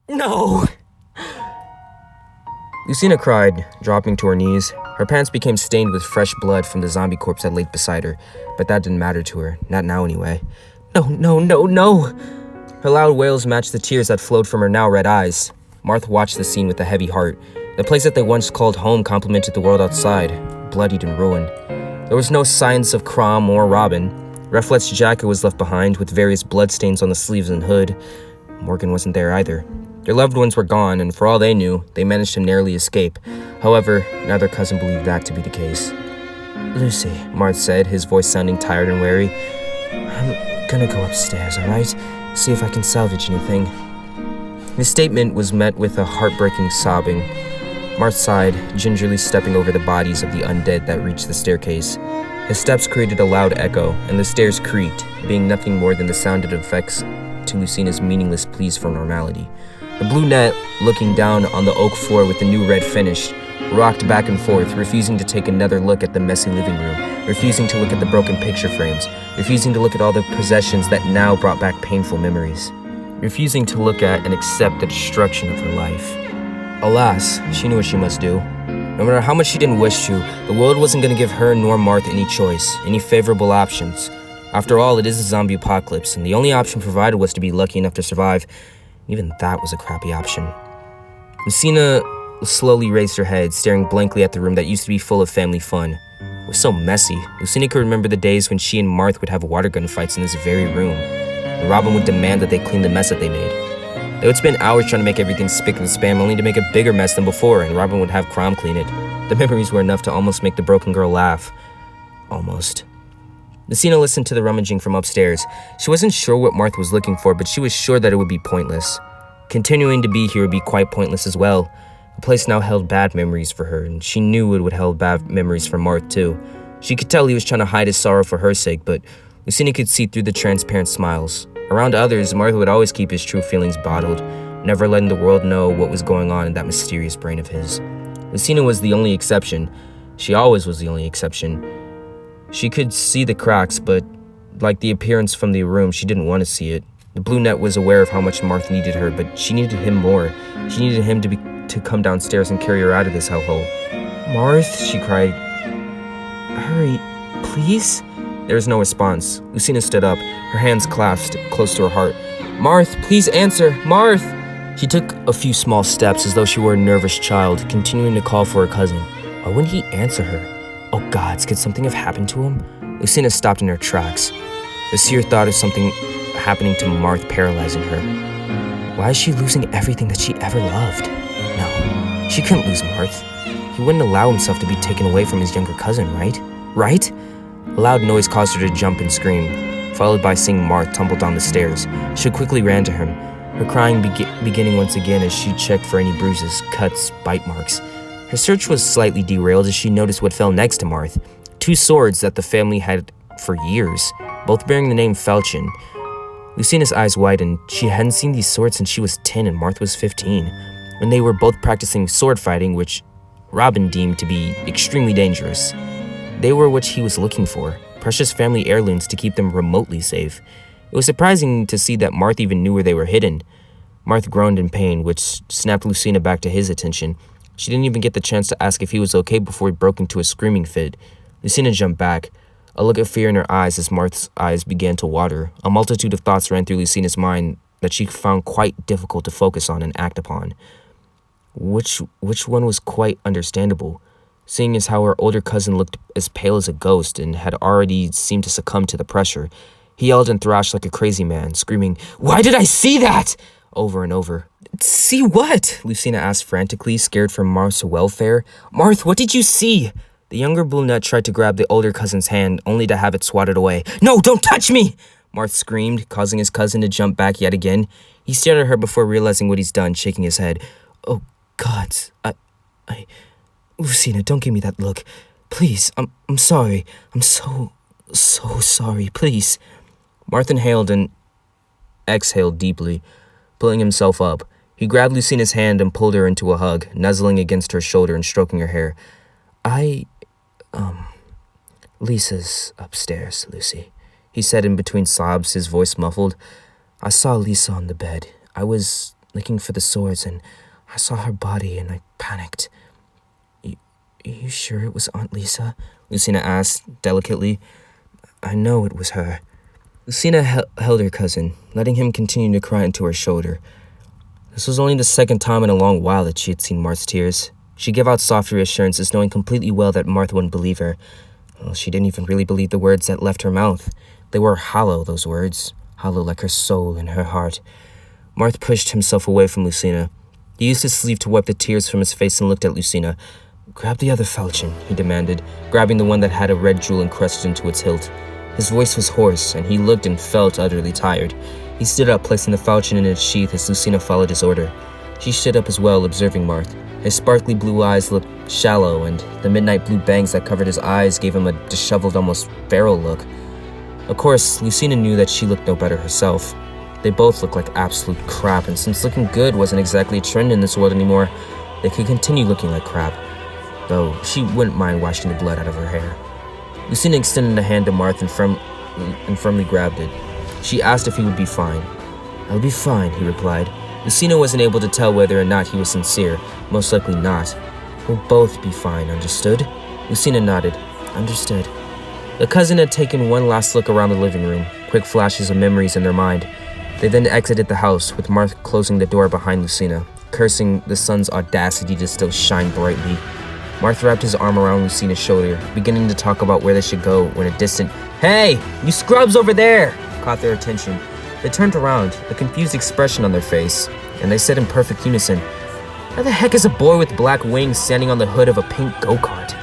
No! Lucina cried, dropping to her knees. Her pants became stained with fresh blood from the zombie corpse that lay beside her, but that didn't matter to her, not now anyway. No, no, no, no! Her loud wails matched the tears that flowed from her now red eyes. Marth watched the scene with a heavy heart. The place that they once called home complemented the world outside, bloodied and ruined. There was no signs of Crom or Robin. Reflet's jacket was left behind, with various bloodstains on the sleeves and hood. Morgan wasn't there either. Their loved ones were gone, and for all they knew, they managed to narrowly escape. However, neither cousin believed that to be the case. "Lucy," Marth said, his voice sounding tired and weary. "I'm gonna go upstairs, alright? See if I can salvage anything." His statement was met with a heartbreaking sobbing. Marth sighed, gingerly stepping over the bodies of the undead that reached the staircase. His steps created a loud echo, and the stairs creaked, being nothing more than the sounded effects to Lucina's meaningless pleas for normality. The blue net, looking down on the oak floor with the new red finish, rocked back and forth, refusing to take another look at the messy living room, refusing to look at the broken picture frames, refusing to look at all the possessions that now brought back painful memories, refusing to look at and accept the destruction of her life. Alas, she knew what she must do. No matter how much she didn't wish to, the world wasn't going to give her nor Marth any choice, any favorable options. After all, it is a zombie apocalypse, and the only option provided was to be lucky enough to survive. Even that was a crappy option. Lucina slowly raised her head, staring blankly at the room that used to be full of family fun. It was so messy. Lucina could remember the days when she and Marth would have water gun fights in this very room, and Robin would demand that they clean the mess that they made. They would spend hours trying to make everything spick and span, only to make a bigger mess than before, and Robin would have Crom clean it. The memories were enough to almost make the broken girl laugh. Almost. Lucina listened to the rummaging from upstairs. She wasn't sure what Marth was looking for, but she was sure that it would be pointless. Continuing to be here would be quite pointless as well. The place now held bad memories for her, and she knew it would hold bad memories for Marth too. She could tell he was trying to hide his sorrow for her sake, but Lucina could see through the transparent smiles. Around others, Marth would always keep his true feelings bottled, never letting the world know what was going on in that mysterious brain of his. Lucina was the only exception. She always was the only exception. She could see the cracks, but like the appearance from the room, she didn't want to see it. The blue net was aware of how much Marth needed her, but she needed him more. She needed him to come downstairs and carry her out of this hellhole. "Marth," she cried. "Hurry, please?" There was no response. Lucina stood up, her hands clasped close to her heart. "Marth, please answer! Marth!" She took a few small steps as though she were a nervous child, continuing to call for her cousin. Why wouldn't he answer her? Oh gods, could something have happened to him? Lucina stopped in her tracks. The sheer thought of something happening to Marth paralyzing her. Why is she losing everything that she ever loved? No, she couldn't lose Marth. He wouldn't allow himself to be taken away from his younger cousin, right? Right? A loud noise caused her to jump and scream, followed by seeing Marth tumble down the stairs. She quickly ran to him, her crying beginning once again as she checked for any bruises, cuts, bite marks. Her search was slightly derailed as she noticed what fell next to Marth. 2 swords that the family had for years, both bearing the name Falchion. Lucina's eyes widened. She hadn't seen these swords since she was 10 and Marth was 15, when they were both practicing sword fighting, which Robin deemed to be extremely dangerous. They were what he was looking for, precious family heirlooms to keep them remotely safe. It was surprising to see that Marth even knew where they were hidden. Marth groaned in pain, which snapped Lucina back to his attention. She didn't even get the chance to ask if he was okay before he broke into a screaming fit. Lucina jumped back, a look of fear in her eyes as Marth's eyes began to water. A multitude of thoughts ran through Lucina's mind that she found quite difficult to focus on and act upon. Which one was quite understandable, seeing as how her older cousin looked as pale as a ghost and had already seemed to succumb to the pressure. He yelled and thrashed like a crazy man, screaming, "Why did I see that?" over and over. "See what?" Lucina asked frantically, scared for Marth's welfare. "Marth, what did you see?" The younger brunette tried to grab the older cousin's hand, only to have it swatted away. "No, don't touch me!" Marth screamed, causing his cousin to jump back yet again. He stared at her before realizing what he's done, shaking his head. "Oh, God, Lucina, don't give me that look. Please, I'm sorry. I'm so sorry, please." Marth inhaled and exhaled deeply, pulling himself up. He grabbed Lucina's hand and pulled her into a hug, nuzzling against her shoulder and stroking her hair. Lisa's upstairs, Lucy," he said in between sobs, his voice muffled. "I saw Lisa on the bed. I was looking for the swords, and I saw her body and I panicked. You sure it was Aunt Lisa? Lucina asked, delicately. I know it was her. Lucina held her cousin, letting him continue to cry into her shoulder. This was only the second time in a long while that she had seen Marth's tears. She gave out soft reassurances, knowing completely well that Marth wouldn't believe her. Well, she didn't even really believe the words that left her mouth. They were hollow, those words. Hollow like her soul and her heart. Marth pushed himself away from Lucina. He used his sleeve to wipe the tears from his face and looked at Lucina. Grab the other falchion, he demanded, grabbing the one that had a red jewel encrusted into its hilt. His voice was hoarse, and he looked and felt utterly tired. He stood up, placing the falchion in its sheath as Lucina followed his order. She stood up as well, observing Marth. His sparkly blue eyes looked shallow, and the midnight blue bangs that covered his eyes gave him a disheveled, almost feral look. Of course, Lucina knew that she looked no better herself. They both looked like absolute crap, and since looking good wasn't exactly a trend in this world anymore, they could continue looking like crap. Though she wouldn't mind washing the blood out of her hair. Lucina extended a hand to Marth and firmly grabbed it. She asked if he would be fine. I'll be fine, he replied. Lucina wasn't able to tell whether or not he was sincere. Most likely not. We'll both be fine, understood? Lucina nodded. Understood. The cousin had taken one last look around the living room, quick flashes of memories in their mind. They then exited the house, with Marth closing the door behind Lucina, cursing the sun's audacity to still shine brightly. Marth wrapped his arm around Lucina's shoulder, beginning to talk about where they should go when a distant, "Hey, you scrubs over there!" caught their attention. They turned around, a confused expression on their face, and they said in perfect unison, "Where the heck is a boy with black wings standing on the hood of a pink go-kart?"